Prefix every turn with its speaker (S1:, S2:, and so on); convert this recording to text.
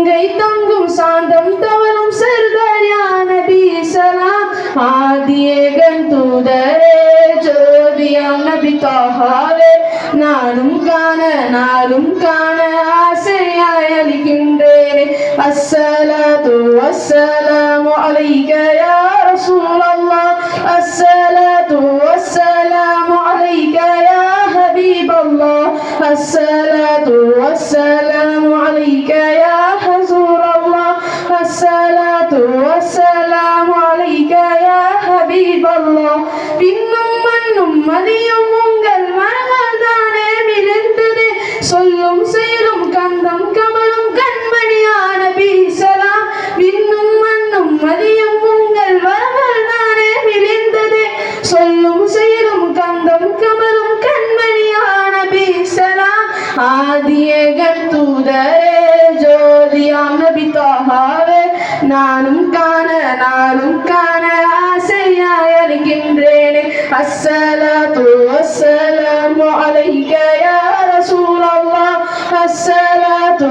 S1: கங்கை தங்கும் சாந்தம் தவறும் சர்தாரியான பீசலாம் ஆதியேகன் தூதரே ஜோதியாம் நபி தாஹாவே நானும் காண ஆசையாய் அளிக்கின்றேனே அஸ்ஸலாத்து வஸ்ஸலாமு அலைக யா ரசூலல்லாஹ் அஸ்ஸலாத்து வஸ்ஸலாமு அலைக யா ஹபீபல்லாஹ் அஸ்ஸலாத்து வஸ்ஸலாமு அலைக யா ஹஸூரல்லாஹ் அஸ்ஸலாத்து வஸ்ஸலாமு அலைக யா ஹபீபல்லாஹ் விண்ணும் மண்ணும் மதியும் உங்கள் மரங்கள் தானே மிளிர்ந்தது சொல்லும் செயலும் கந்தம் கமலும் கண்மணியான பீசலாம் விண்ணும் மண்ணும் மதியும் உங்கள் மரங்கள் தானே மிளிர்ந்தது சொல்லும் செயலும் கந்தம் கமலும் கண்மணியான பீசலாம் ஆதியேகன் தூதரே ஜோதியாம் நபி தாஹாவே நானும் காண ஆசையாய் அளிக்கின்றேனே அஸ்ஸலாத்து வஸ்ஸலாமு அலைக யா ரசூலல்லாஹ் அஸ்ஸலாத்து